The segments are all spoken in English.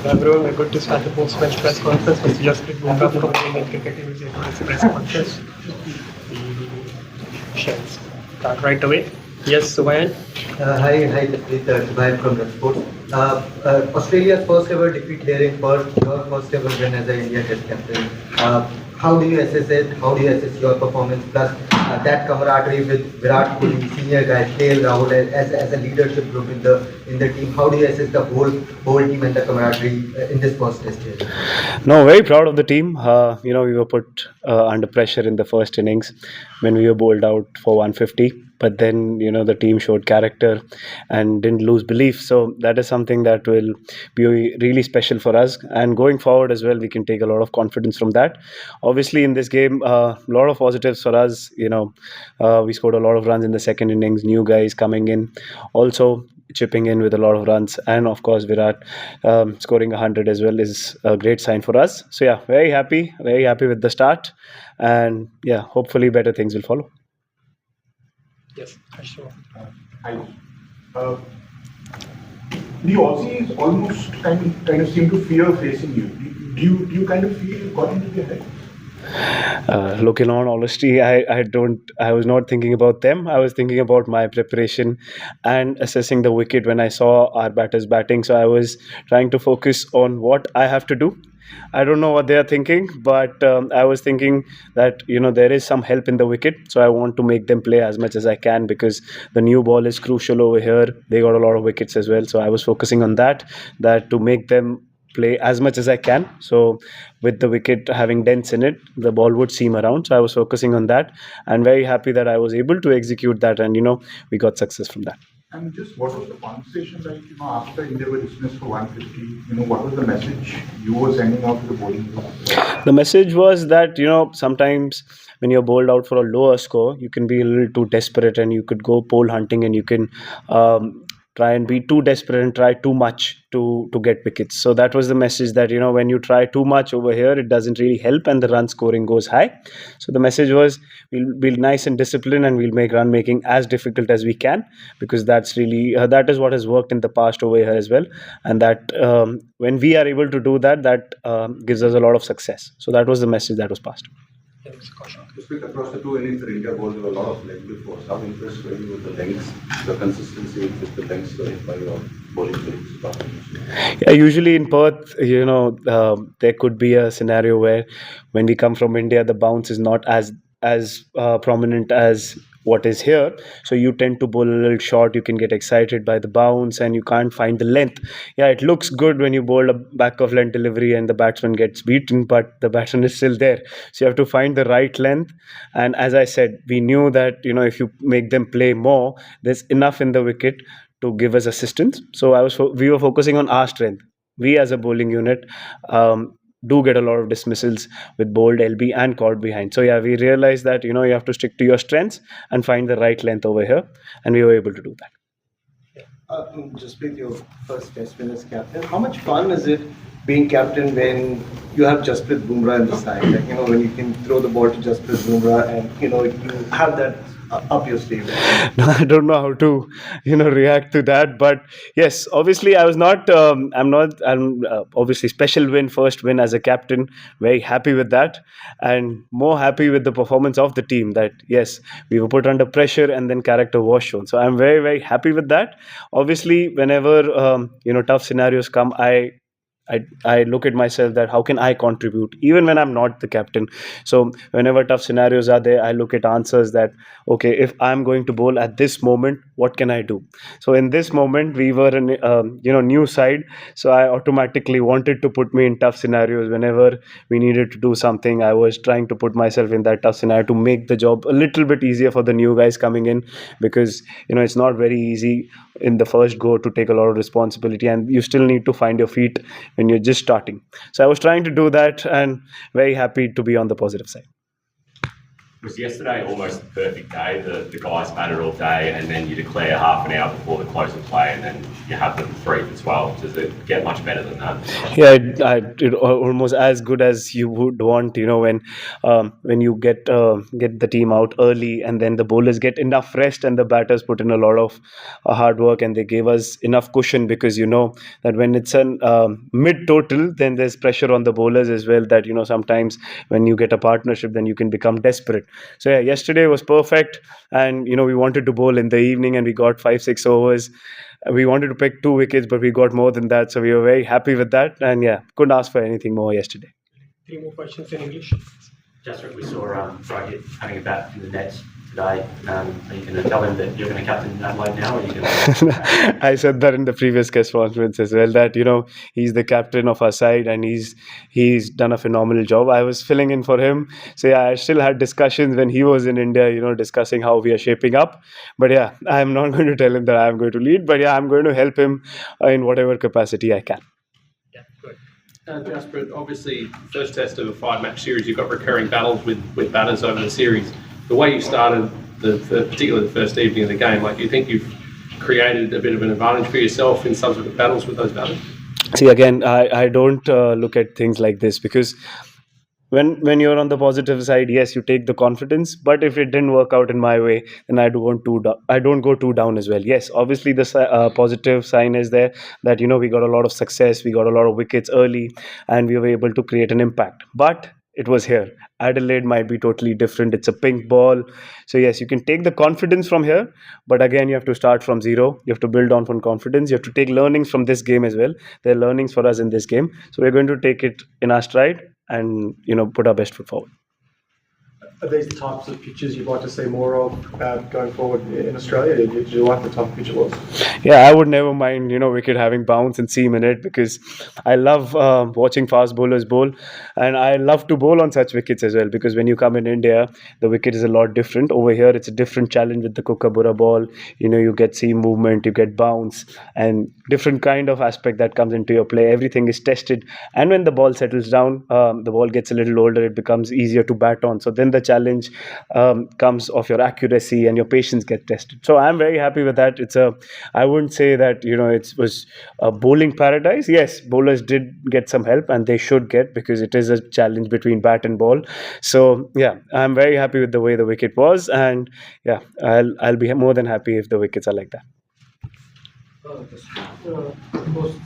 Everyone, we're good to start the post-match press conference. Mr. Jasprit Bumrah from Indian cricket team is here for this press conference. We shall start right away. Yes, Subayan. Hi, Jasprit. Virat from Revsportz. Australia's first ever defeat here in Perth, your first ever win as an India Test captain. How do you assess it? How do you assess your performance? Plus that camaraderie with Virat Kohli, senior guys, KL Rahul as a leadership group in the team. How do you assess the whole team and the camaraderie in this first Test here? No, very proud of the team. We were put under pressure in the first innings when we were bowled out for 150. But then, the team showed character and didn't lose belief. So that is something that will be really special for us. And going forward as well, we can take a lot of confidence from that. Obviously, in this game, a lot of positives for us. We scored a lot of runs in the second innings, new guys coming in. Also, chipping in with a lot of runs, and of course Virat scoring 100 as well is a great sign for us. So yeah, very happy with the start, and yeah, hopefully better things will follow. Yes, sure. The Aussies almost kind of seem to fear facing you. Do you kind of feel you got into their head? Looking on honesty, I was not thinking about them. I was thinking about my preparation and assessing the wicket when I saw our batters batting. So I was trying to focus on what I have to do. I don't know what they are thinking, but I was thinking that there is some help in the wicket, so I want to make them play as much as I can because the new ball is crucial over here. They got a lot of wickets as well, so I was focusing on that to make them play as much as I can. So with the wicket having dents in it, the ball would seam around. So I was focusing on that, and very happy that I was able to execute that, and we got success from that. And just what was the conversation like, after India were dismissed for 150? What was the message you were sending out to the bowling group? The message was that, sometimes when you're bowled out for a lower score, you can be a little too desperate and you could go pole hunting and you can try and be too desperate and try too much to get wickets. So that was the message that, when you try too much over here, it doesn't really help and the run scoring goes high. So the message was we'll be nice and disciplined and we'll make run making as difficult as we can, because that's really, that is what has worked in the past over here as well. And that when we are able to do that gives us a lot of success. So that was the message that was passed. Across the two innings, India bowled with a lot of leg before. Some interest really with the lengths, the consistency with the lengths by your bowling teams. Yeah, usually in Perth, there could be a scenario where when we come from India, the bounce is not as prominent as what is here. So you tend to bowl a little short, you can get excited by the bounce and you can't find the length. Yeah, it looks good when you bowl a back of length delivery and the batsman gets beaten, but the batsman is still there. So you have to find the right length. And as I said, we knew that, if you make them play more, there's enough in the wicket to give us assistance. So we were focusing on our strength. We as a bowling unit, do get a lot of dismissals with bowled LB and caught behind. So yeah, we realized that you have to stick to your strengths and find the right length over here, and we were able to do that. Jasprit, your first Test win as captain. How much fun is it being captain when you have Jasprit Bumrah in the side? Like, when you can throw the ball to Jasprit Bumrah and you have that up your sleeve. No, I don't know how to react to that, but yes, obviously I'm obviously special win, first win as a captain, very happy with that, and more happy with the performance of the team, that yes, we were put under pressure and then character was shown. So I'm very, very happy with that. Obviously whenever tough scenarios come, I look at myself that how can I contribute even when I'm not the captain. So whenever tough scenarios are there, I look at answers that, okay, if I'm going to bowl at this moment, what can I do? So in this moment, we were in new side, so I automatically wanted to put me in tough scenarios. Whenever we needed to do something, I was trying to put myself in that tough scenario to make the job a little bit easier for the new guys coming in, because it's not very easy in the first go to take a lot of responsibility, and you still need to find your feet when you're just starting. So I was trying to do that and very happy to be on the positive side. Was yesterday almost the perfect day? The guys batted all day, and then you declare half an hour before the close of play, and then you have them three as well. Does it get much better than that? Yeah, it almost as good as you would want. When you get the team out early, and then the bowlers get enough rest, and the batters put in a lot of hard work, and they gave us enough cushion, because that when it's an mid total, then there's pressure on the bowlers as well. That sometimes when you get a partnership, then you can become desperate. So yeah, yesterday was perfect, and we wanted to bowl in the evening, and we got 5-6 overs. We wanted to pick 2 wickets, but we got more than that, so we were very happy with that. And yeah, couldn't ask for anything more yesterday. 3 more questions in English. Jasprit, we saw Virat having a bat in the nets today. Are you going to tell him that you're going to captain Adelaide now, or are you going to... I said that in the previous guest conference as well, that he's the captain of our side, and he's done a phenomenal job. I was filling in for him, so yeah, I still had discussions when he was in India, discussing how we are shaping up. But yeah, I'm not going to tell him that I'm going to lead, but yeah, I'm going to help him in whatever capacity I can. Yeah, good. Jasprit, obviously, first test of a 5-match series, you've got recurring battles with batters over the series. The way you started, particularly the first evening of the game, do you think you've created a bit of an advantage for yourself in subsequent battles with those batters? See, again, I don't look at things like this, because when you're on the positive side, yes, you take the confidence. But if it didn't work out in my way, then I don't go too down as well. Yes, obviously the positive sign is there, that we got a lot of success, we got a lot of wickets early, and we were able to create an impact. But it was here. Adelaide might be totally different. It's a pink ball. So yes, you can take the confidence from here, but again, you have to start from zero. You have to build on from confidence. You have to take learnings from this game as well. There are learnings for us in this game. So we're going to take it in our stride and put our best foot forward. Are these the types of pitches you'd like to see more of going forward in Australia? Did you like the type of pitch it was? Yeah, I would never mind, wicket having bounce and seam in it, because I love watching fast bowlers bowl, and I love to bowl on such wickets as well, because when you come in India, the wicket is a lot different. Over here, it's a different challenge with the Kookaburra ball. You get seam movement, you get bounce, and different kind of aspect that comes into your play. Everything is tested, and when the ball settles down, the ball gets a little older, it becomes easier to bat on. So then the challenge comes of your accuracy, and your patience get tested. So I'm very happy with that. I wouldn't say that it was a bowling paradise. Yes, bowlers did get some help, and they should get, because it is a challenge between bat and ball. So yeah, I'm very happy with the way the wicket was, and yeah, I'll be more than happy if the wickets are like that. Most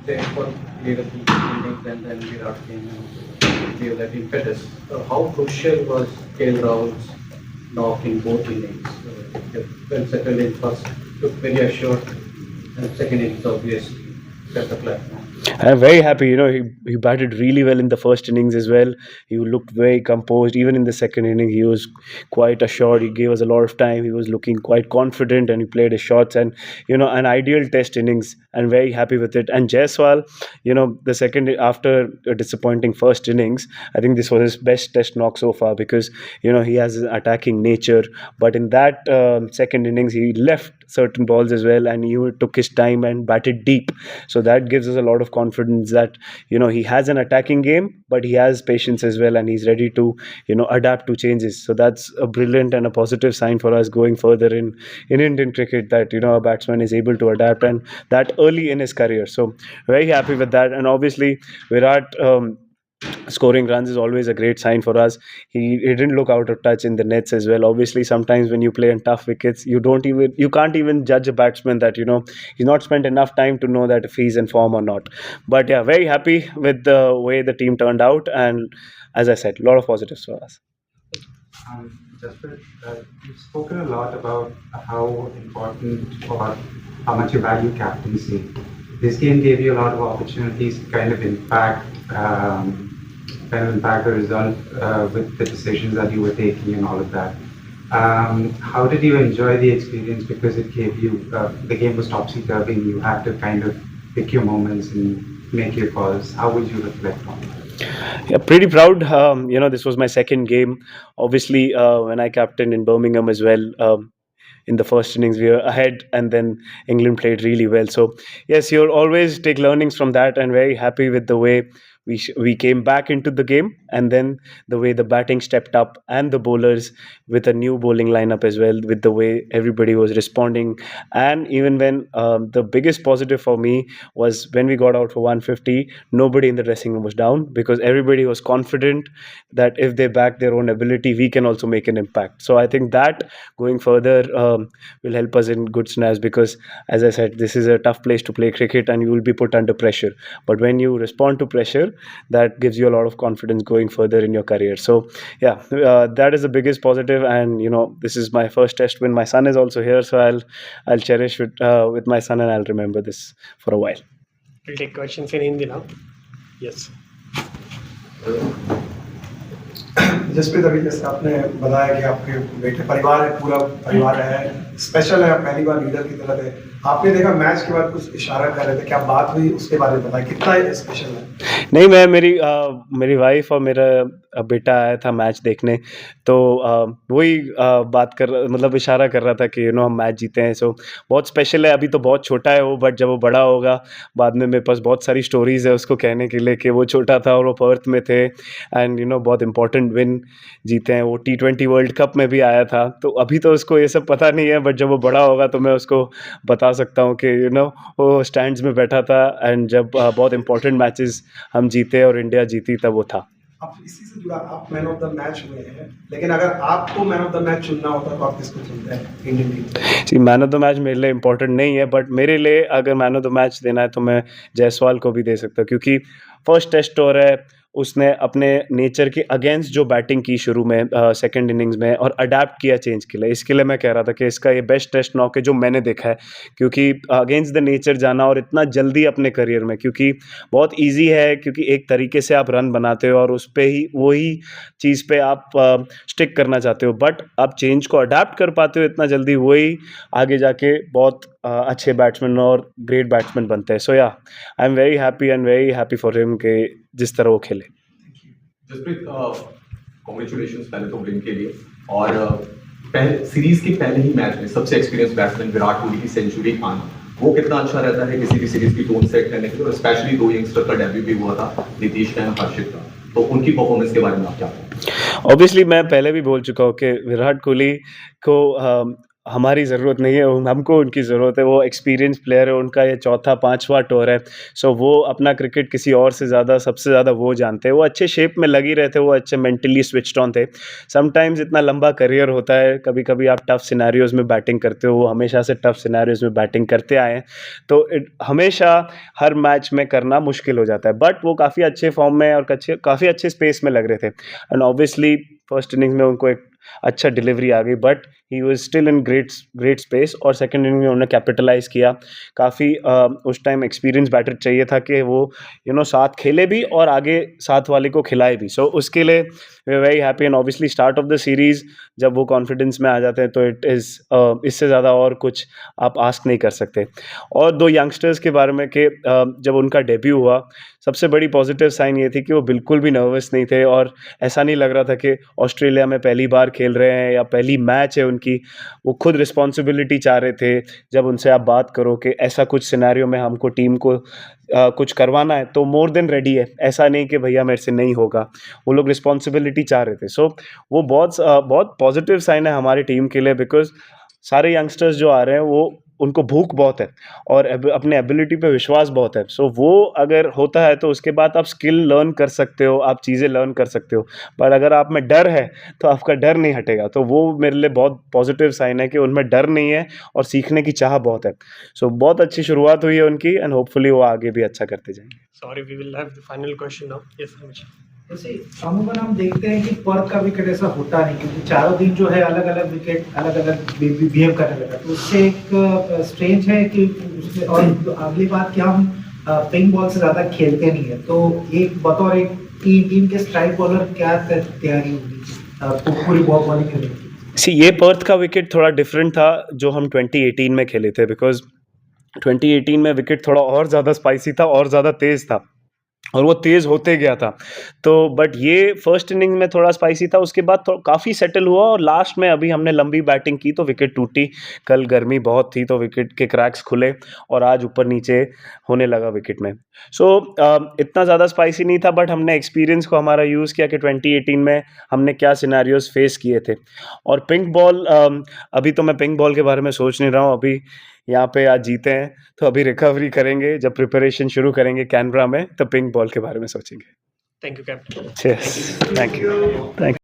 they played a key innings, and then Virat came and gave that impetus. How crucial was KL Rahul's knock in both innings? Well settled in first, looked very assured, and second innings obviously set the platform. I'm very happy. He batted really well in the first innings as well. He looked very composed. Even in the second inning, he was quite assured. He gave us a lot of time. He was looking quite confident, and he played his shots. And an ideal test innings. And very happy with it. And Jaiswal, the second, after a disappointing first innings, I think this was his best test knock so far, because he has an attacking nature. But in that second innings, he left certain balls as well, and he took his time and batted deep. So that gives us a lot of confidence that he has an attacking game, but he has patience as well, and he's ready to adapt to changes. So that's a brilliant and a positive sign for us going further in Indian cricket, that a batsman is able to adapt, and that early in his career. So very happy with that. And obviously Virat scoring runs is always a great sign for us. He didn't look out of touch in the nets as well. Obviously, sometimes when you play in tough wickets, you can't even judge a batsman that he's not spent enough time to know that if he's in form or not. But yeah, very happy with the way the team turned out, and as I said, a lot of positives for us. Jasprit, you've spoken a lot about how important or how much you value captaincy. This game gave you a lot of opportunities to kind of impact the result with the decisions that you were taking and all of that. How did you enjoy the experience? Because it gave you, the game was topsy-turvy, and you had to kind of pick your moments and make your calls. How would you reflect on that? Yeah, pretty proud. This was my second game. Obviously, when I captained in Birmingham as well, in the first innings we were ahead, and then England played really well. So yes, you'll always take learnings from that, and very happy with the way we came back into the game, and then the way the batting stepped up and the bowlers with a new bowling lineup as well, with the way everybody was responding. And even when the biggest positive for me was when we got out for 150, nobody in the dressing room was down, because everybody was confident that if they back their own ability, we can also make an impact. So I think that going further will help us in good scenarios, because as I said, this is a tough place to play cricket and you will be put under pressure. But when you respond to pressure, that gives you a lot of confidence going further in your career. So yeah, that is the biggest positive. And this is my first test win. My son is also here, so I'll cherish it with my son, and I'll remember this for a while. We'll take questions in Hindi now. Yes. Jasprit, अभी जैसे आपने बताया कि आपके बेटे परिवार है, पूरा परिवार है, स्पेशल है, पहली बार लीडर की तरह थे, आपने देखा मैच के बाद कुछ इशारा कर रहे थे, क्या बात हुई उसके बारे में बताएं, कितना स्पेशल है? नहीं, मैं मेरी वाइफ और मेरा बेटा आया था मैच देखने, तो वही बात कर, मतलब इशारा कर रहा था कि हम मैच जीते हैं, सो बहुत स्पेशल है। अभी तो बहुत छोटा है वो, बट जब वो बड़ा होगा, बाद में मेरे पास बहुत सारी स्टोरीज है उसको कहने के लिए कि वो छोटा था और वो पर्थ में थे, एंड बहुत इंपॉर्टेंट विन जीते हैं। वो T20 वर्ल्ड कप में भी आया था, तो अभी तो उसको ये सब पता नहीं है, बट जब वो बड़ा होगा तो मैं उसको बता सकता हूँ कि वो स्टैंड्स में बैठा था, एंड जब बहुत इंपॉर्टेंट मैचेस हम जीते और इंडिया जीती, तब वो था। आप इसी से जुड़ा, आप मैन ऑफ द मैच हुए हैं, लेकिन अगर आपको मैन ऑफ द मैच चुनना होता तो आप किसको चुनते हैं इंडियन टीम? जी, मैन ऑफ द मैच मेरे लिए इंपॉर्टेंट नहीं है, बट मेरे लिए अगर मैन ऑफ द मैच देना है तो मैं जायसवाल को भी दे सकता हूँ, क्योंकि फर्स्ट टेस्ट और है, उसने अपने नेचर के अगेंस्ट जो बैटिंग की शुरू में सेकंड इनिंग्स में, और अडेप्ट किया चेंज के लिए। इसके लिए मैं कह रहा था कि इसका ये बेस्ट टेस्ट नॉक है जो मैंने देखा है, क्योंकि अगेंस्ट द नेचर जाना और इतना जल्दी अपने करियर में, क्योंकि बहुत इजी है, क्योंकि एक तरीके से आप रन बनाते हो और उस पर ही वही चीज़ पे आप स्टिक करना चाहते हो, बट आप चेंज को अडेप्ट कर पाते हो इतना जल्दी, वही आगे जाके बहुत अच्छे बैट्समैन और ग्रेट बैट्समैन बनते हैं। सो या, I am very happy for him कि जिस तरह वो खेले। जसप्रीत, कांग्रेचुलेशंस पहले तो विन के लिए, और पहले सीरीज के पहले ही मैच में सबसे एक्सपीरियंस बैट्समैन विराट कोहली की सेंचुरी आना, वो कितना अच्छा रहता है किसी भी सीरीज की टोन सेट करने के लिए, और स्पेशली 2 यंगस्टर का डेब्यू भी हुआ था, नीतीश एंड हर्षित का, तो उनकी परफॉर्मेंस के बारे में आप क्या कहें? ऑब्वियसली मैं पहले भी बोल चुका हूँ कि विराट कोहली को हमारी ज़रूरत नहीं है, हमको उनकी ज़रूरत है। वो एक्सपीरियंस प्लेयर है, उनका ये 4था-5वां टूर है, सो वो अपना क्रिकेट किसी और से ज़्यादा, सबसे ज़्यादा वो जानते हैं। वो अच्छे शेप में लगी रहे थे, वो अच्छे मेंटली स्विच्ड ऑन थे। समटाइम्स इतना लंबा करियर होता है, कभी कभी आप टफ सिनेरियोज़ में बैटिंग करते हो, वो हमेशा से टफ सिनेरियोज़ में बैटिंग करते आए हैं, तो हमेशा हर मैच में करना मुश्किल हो जाता है, बट वो काफ़ी अच्छे फॉर्म में और काफ़ी अच्छे स्पेस में लग रहे थे, एंड ऑब्वियसली फर्स्ट इनिंग्स में उनको एक अच्छा डिलीवरी आ गई, but he was still in great space, और सेकंड इनिंग में उन्होंने कैपिटलाइज किया। काफ़ी उस टाइम एक्सपीरियंस बैटर चाहिए था कि वो साथ खेले भी और आगे साथ वाले को खिलाए भी, सो उसके लिए we are very happy. And obviously start of the series जब वो कॉन्फिडेंस में आ जाते हैं तो इट इज़ इससे ज़्यादा और कुछ आप आस्क नहीं कर सकते। और 2 यंगस्टर्स के बारे में कि जब उनका डेब्यू हुआ, सबसे बड़ी पॉजिटिव साइन ये थी कि वो बिल्कुल भी नर्वस नहीं थे, और ऐसा नहीं लग रहा था कि ऑस्ट्रेलिया में पहली बार खेल रहे हैं या पहली मैच है उनकी। वो खुद रिस्पॉन्सिबिलिटी चाह रहे थे। जब उनसे आप बात करो कि ऐसा कुछ सिनेरियो में हमको टीम को कुछ करवाना है, तो मोर देन रेडी है, ऐसा नहीं कि भैया मेरे से नहीं होगा, वो लोग रिस्पॉन्सिबिलिटी चाह रहे थे। सो वो बहुत पॉजिटिव साइन है हमारी टीम के लिए, बिकॉज सारे यंगस्टर्स जो आ रहे हैं वो उनको भूख बहुत है और अपने एबिलिटी पे विश्वास बहुत है। सो वो अगर होता है तो उसके बाद आप स्किल लर्न कर सकते हो, आप चीज़ें लर्न कर सकते हो, पर अगर आप में डर है तो आपका डर नहीं हटेगा। तो वो मेरे लिए बहुत पॉजिटिव साइन है कि उनमें डर नहीं है और सीखने की चाह बहुत है। सो बहुत अच्छी शुरुआत हुई है उनकी, एंड होपफुली वो आगे भी अच्छा करते जाएंगे। Sorry, we will have the final question now. Yes Anuj. जैसे अमूमन हम देखते हैं कि पर्थ का विकेट ऐसा होता नहीं, क्योंकि चारों दिन जो है अलग अलग विकेट अलग अलग बिहेव करने लगा, तो उससे एक स्ट्रेंज है कि उसमें। और अगली बात कि हम पिंक बॉल से ज़्यादा खेलते नहीं है, तो एक बतौर एक टीम के स्ट्राइक बॉलर क्या तैयारी होगी पूरी बॉलिंग के लिए? ये पर्थ का विकेट थोड़ा डिफरेंट था जो हम 2018 में खेले थे, बिकॉज 2018 में विकेट थोड़ा और ज़्यादा स्पाइसी था और ज़्यादा तेज़ था। और वो तेज़ होते गया था। तो बट ये फर्स्ट इनिंग में थोड़ा स्पाइसी था, उसके बाद काफ़ी सेटल हुआ और लास्ट में अभी हमने लंबी बैटिंग की तो विकेट टूटी। कल गर्मी बहुत थी तो विकेट के क्रैक्स खुले और आज ऊपर-नीचे होने लगा विकेट में। सो इतना ज़्यादा स्पाइसी नहीं था बट हमने एक्सपीरियंस को हमारा यूज़ किया कि 2018 में हमने क्या सिनेरियोज़ फेस किए थे। और पिंक बॉल अभी तो मैं पिंक बॉल के बारे में सोच नहीं रहा हूँ, अभी यहाँ पे आज जीते हैं तो अभी रिकवरी करेंगे, जब प्रिपरेशन शुरू करेंगे कैनबरा में तो पिंक बॉल के बारे में सोचेंगे। Thank you captain. Cheers. Thank you. Thank you.